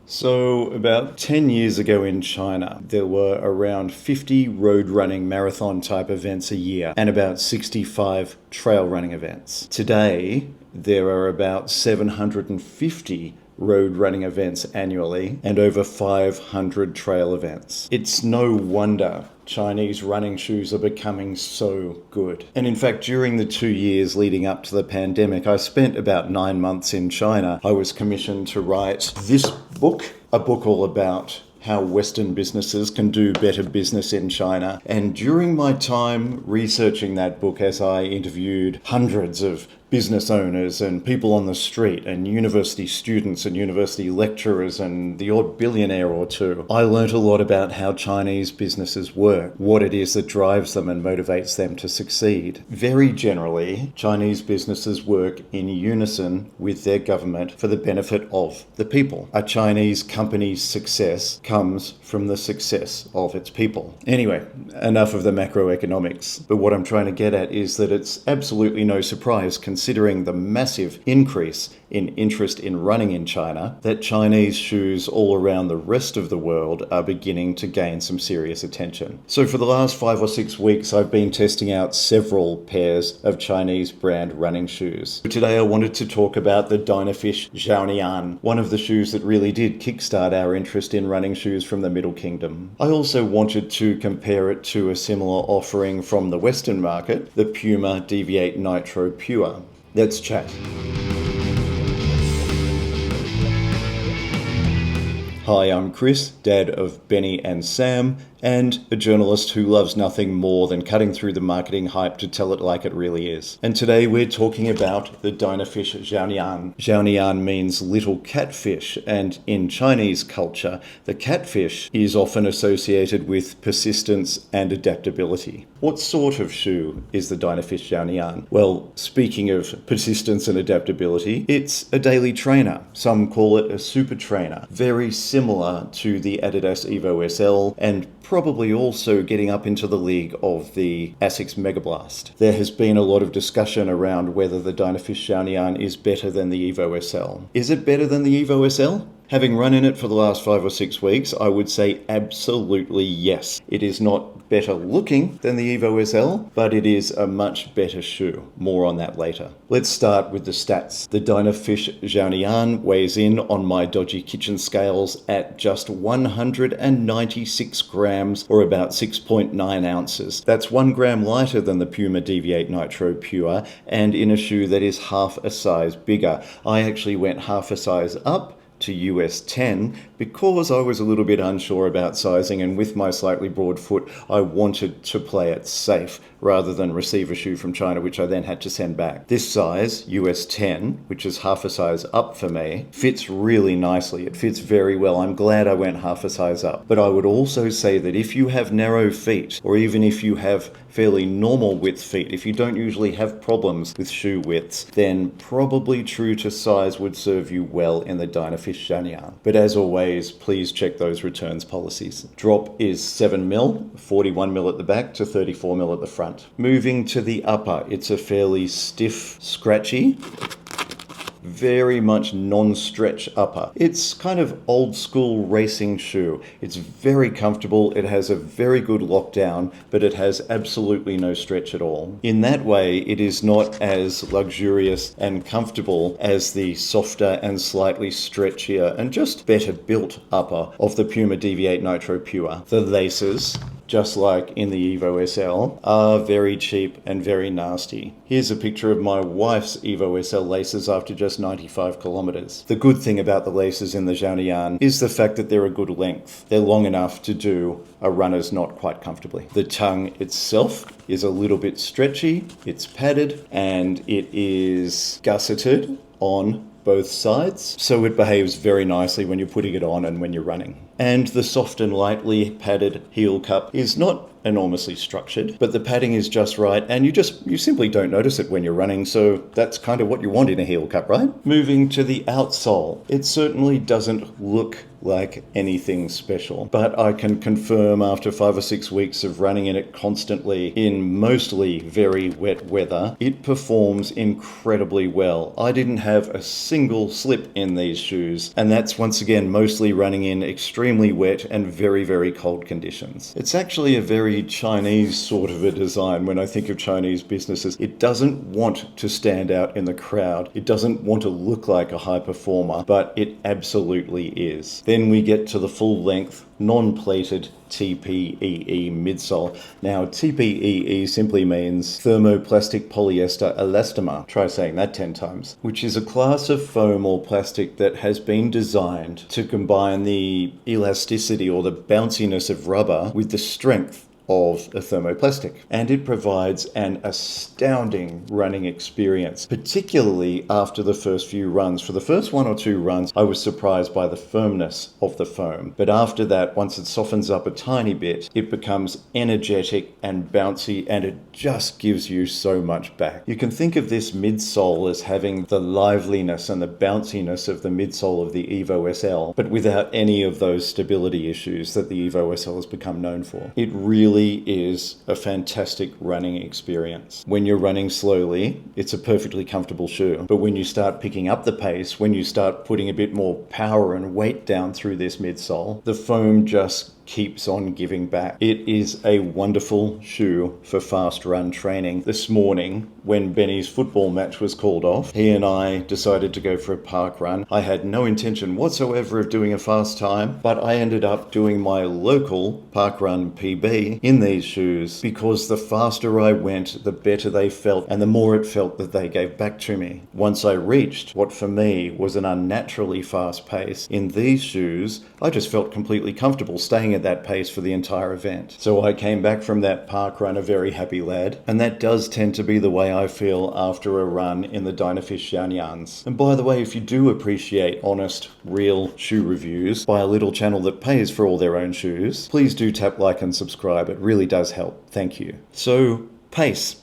So, about 10 years ago in China, there were around 50 road running marathon type events a year and about 65 trail running events. Today, there are about 750 road running events annually and over 500 trail events. It's no wonder Chinese running shoes are becoming so good. And in fact, during the 2 years leading up to the pandemic, I spent about 9 months in China. I was commissioned to write this book, a book all about how Western businesses can do better business in China. And during my time researching that book, as I interviewed hundreds of business owners and people on the street and university students and university lecturers and the odd billionaire or two, I learnt a lot about how Chinese businesses work, what it is that drives them and motivates them to succeed. Very generally, Chinese businesses work in unison with their government for the benefit of the people. A Chinese company's success comes from the success of its people. Anyway, enough of the macroeconomics. But what I'm trying to get at is that it's absolutely no surprise, considering the massive increase in interest in running in China, that Chinese shoes all around the rest of the world are beginning to gain some serious attention. So for the last 5 or 6 weeks, I've been testing out several pairs of Chinese brand running shoes. Today I wanted to talk about the Dynafish Xiaonian, one of the shoes that really did kickstart our interest in running shoes from the Middle Kingdom. I also wanted to compare it to a similar offering from the Western market, the Puma Deviate Nitro Pure. Let's chat. Hi, I'm Chris, dad of Benny and Sam, and a journalist who loves nothing more than cutting through the marketing hype to tell it like it really is. And today we're talking about the Dynafish Xiaonian. Xiaonian means little catfish, and in Chinese culture, the catfish is often associated with persistence and adaptability. What sort of shoe is the Dynafish Xiaonian? Well, speaking of persistence and adaptability, it's a daily trainer. Some call it a super trainer. Very similar to the Adidas Evo SL and probably also getting up into the league of the Asics Mega Blast. There has been a lot of discussion around whether the Dynafish Xiaonian is better than the Evo SL. Is it better than the Evo SL? Having run in it for the last 5 or 6 weeks, I would say absolutely yes. It is not better looking than the Evo SL, but it is a much better shoe. More on that later. Let's start with the stats. The Dynafish Xiaonian weighs in on my dodgy kitchen scales at just 196 grams, or about 6.9 ounces. That's 1 gram lighter than the Puma Deviate Nitro Pure, and in a shoe that is half a size bigger. I actually went half a size up to US 10 because I was a little bit unsure about sizing, and with my slightly broad foot I wanted to play it safe rather than receive a shoe from China which I then had to send back. This size, US 10, which is half a size up for me, fits really nicely. It fits very well. I'm glad I went half a size up. But I would also say that if you have narrow feet, or even if you have fairly normal width feet, if you don't usually have problems with shoe widths, then probably true to size would serve you well in the Dynafish Xiaonian. But as always, please check those returns policies. Drop is 7mm, 41mm at the back to 34mm at the front. Moving to the upper, it's a fairly stiff, scratchy, very much non-stretch upper. It's kind of old school racing shoe. It's very comfortable, it has a very good lockdown, but it has absolutely no stretch at all. In that way, it is not as luxurious and comfortable as the softer and slightly stretchier and just better built upper of the Puma Deviate Nitro Pure. The laces, just like in the Evo SL, are very cheap and very nasty. Here's a picture of my wife's Evo SL laces after just 95 kilometers. The good thing about the laces in the Xiaonian is the fact that they're a good length. They're long enough to do a runner's knot quite comfortably. The tongue itself is a little bit stretchy, it's padded, and it is gusseted on both sides, so it behaves very nicely when you're putting it on and when you're running. And the soft and lightly padded heel cup is not enormously structured, but the padding is just right, and you simply don't notice it when you're running, so that's kind of what you want in a heel cup, right? Moving to the outsole, it certainly doesn't look like anything special, but I can confirm after 5 or 6 weeks of running in it constantly in mostly very wet weather, it performs incredibly well. I didn't have a single slip in these shoes, and that's once again mostly running in extremely wet and very, very cold conditions. It's actually a very Chinese sort of a design when I think of Chinese businesses. It doesn't want to stand out in the crowd. It doesn't want to look like a high performer, but it absolutely is. Then we get to the full-length, non-plated TPEE midsole. Now, TPEE simply means thermoplastic polyester elastomer. Try saying that 10 times. Which is a class of foam or plastic that has been designed to combine the elasticity or the bounciness of rubber with the strength of a thermoplastic, and it provides an astounding running experience, particularly after the first few runs. For the first 1 or 2 runs, I was surprised by the firmness of the foam, but after that, once it softens up a tiny bit, it becomes energetic and bouncy, and it just gives you so much back. You can think of this midsole as having the liveliness and the bounciness of the midsole of the Evo SL, but without any of those stability issues that the Evo SL has become known for. It really is a fantastic running experience. When you're running slowly, it's a perfectly comfortable shoe. But when you start picking up the pace, when you start putting a bit more power and weight down through this midsole, the foam just keeps on giving back. It is a wonderful shoe for fast run training. This morning, when Benny's football match was called off, he and I decided to go for a park run. I had no intention whatsoever of doing a fast time, but I ended up doing my local park run PB in these shoes because the faster I went, the better they felt, and the more it felt that they gave back to me. Once I reached what for me was an unnaturally fast pace in these shoes, I just felt completely comfortable staying at that pace for the entire event. So I came back from that park run a very happy lad, and that does tend to be the way I feel after a run in the Dynafish Xiaonians. And by the way, if you do appreciate honest, real shoe reviews by a little channel that pays for all their own shoes, please do tap like and subscribe. It really does help. Thank you. So, pace.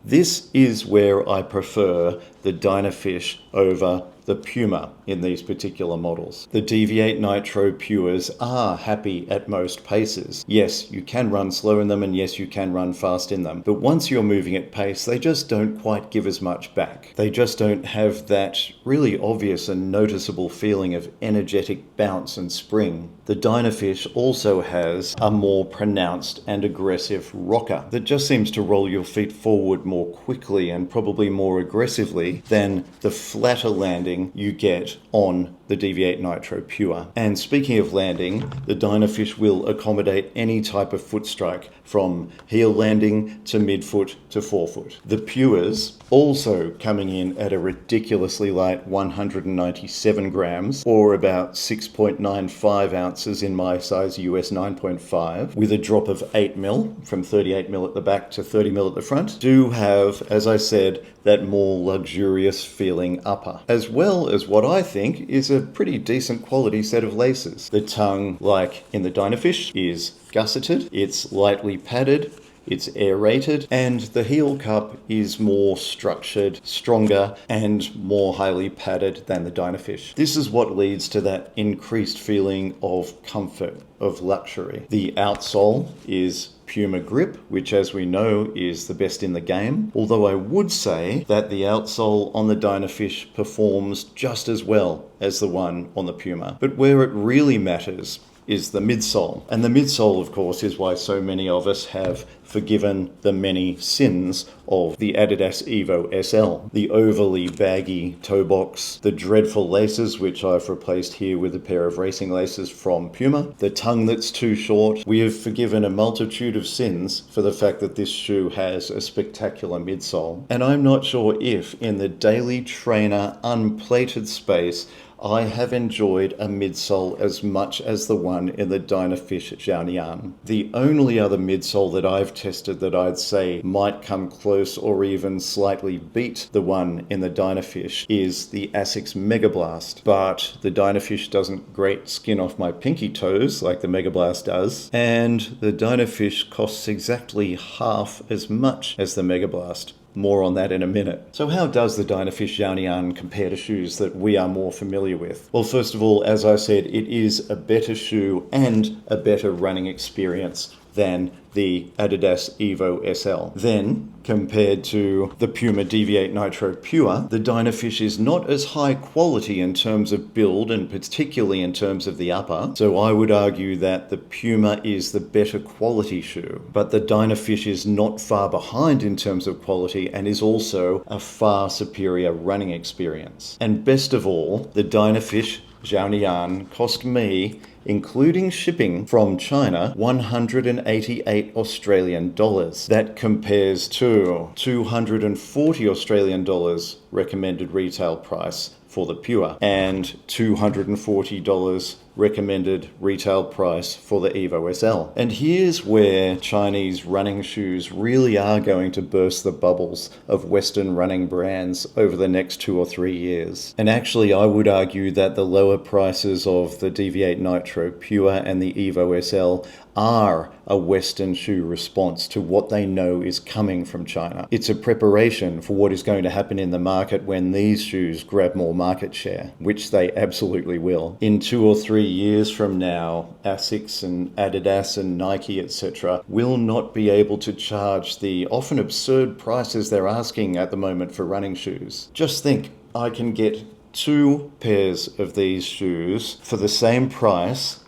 This is where I prefer the Dynafish over the Puma in these particular models. The Deviate Nitro Pures are happy at most paces. Yes, you can run slow in them, and yes, you can run fast in them. But once you're moving at pace, they just don't quite give as much back. They just don't have that really obvious and noticeable feeling of energetic bounce and spring. The Dynafish also has a more pronounced and aggressive rocker that just seems to roll your feet forward more quickly and probably more aggressively than the flatter landing you get on the Deviate Nitro Pure. And speaking of landing, the Dynafish will accommodate any type of foot strike, from heel landing to midfoot to forefoot. The Pures also coming in at a ridiculously light 197 grams, or about 6.95 ounces in my size US 9.5, with a drop of 8 mil, from 38 mil at the back to 30 mil at the front, do have, as I said, that more luxurious feeling upper, as well as what I think is a pretty decent quality set of laces. The tongue, like in the Dynafish, is gusseted, it's lightly padded, it's aerated, and the heel cup is more structured, stronger, and more highly padded than the Dynafish. This is what leads to that increased feeling of comfort, of luxury. The outsole is Puma grip, which as we know is the best in the game, although I would say that the outsole on the Dynafish performs just as well as the one on the Puma. But where it really matters is the midsole. And the midsole, of course, is why so many of us have forgiven the many sins of the Adidas Evo SL. The overly baggy toe box, the dreadful laces, which I've replaced here with a pair of racing laces from Puma, the tongue that's too short. We have forgiven a multitude of sins for the fact that this shoe has a spectacular midsole. And I'm not sure if, in the daily trainer unplated space, I have enjoyed a midsole as much as the one in the Dynafish Xiaonian. The only other midsole that I've tested that I'd say might come close or even slightly beat the one in the Dynafish is the Asics Mega Blast, but the Dynafish doesn't grate skin off my pinky toes like the Mega Blast does, and the Dynafish costs exactly half as much as the Mega Blast. More on that in a minute. So how does the Dynafish Xiaonian compare to shoes that we are more familiar with? Well, first of all, as I said, it is a better shoe and a better running experience than the Adidas Evo SL. Then, compared to the Puma Deviate Nitro Pure, the Dynafish is not as high quality in terms of build and particularly in terms of the upper. So I would argue that the Puma is the better quality shoe, but the Dynafish is not far behind in terms of quality and is also a far superior running experience. And best of all, the Dynafish Xiaonian cost me, including shipping from China, 188 Australian dollars. That compares to 240 Australian dollars recommended retail price for the Pure and $240 recommended retail price for the Evo SL. And here's where Chinese running shoes really are going to burst the bubbles of Western running brands over the next 2 or 3 years. And actually, I would argue that the lower prices of the Deviate Nitro Pure and the Evo SL are a Western shoe response to what they know is coming from China. It's a preparation for what is going to happen in the market when these shoes grab more market share, which they absolutely will. In 2 or 3 years from now, Asics and Adidas and Nike, etc., will not be able to charge the often absurd prices they're asking at the moment for running shoes. Just think, I can get 2 pairs of these shoes for the same price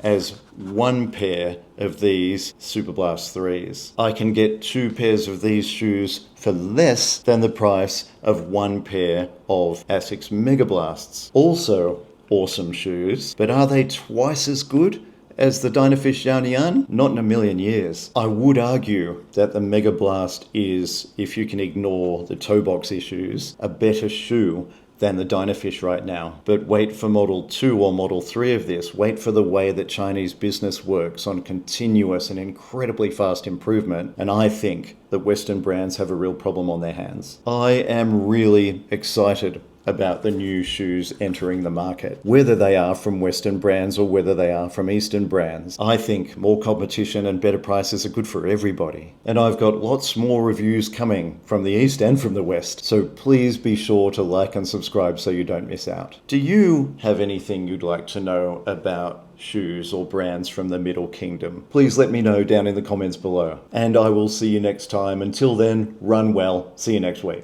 as 1 pair of these Superblast 3s. I can get 2 pairs of these shoes for less than the price of 1 pair of Asics Mega Blasts. Also awesome shoes, but are they twice as good as the Dynafish Xiaonian? Not in a million years. I would argue that the Mega Blast is, if you can ignore the toe box issues, a better shoe than the Dynafish right now. But wait for Model 2 or Model 3 of this. Wait for the way that Chinese business works on continuous and incredibly fast improvement. And I think that Western brands have a real problem on their hands. I am really excited about the new shoes entering the market, whether they are from Western brands or whether they are from Eastern brands. I think more competition and better prices are good for everybody. And I've got lots more reviews coming from the East and from the West, so please be sure to like and subscribe so you don't miss out. Do you have anything you'd like to know about shoes or brands from the Middle Kingdom? Please let me know down in the comments below. And I will see you next time. Until then, run well. See you next week.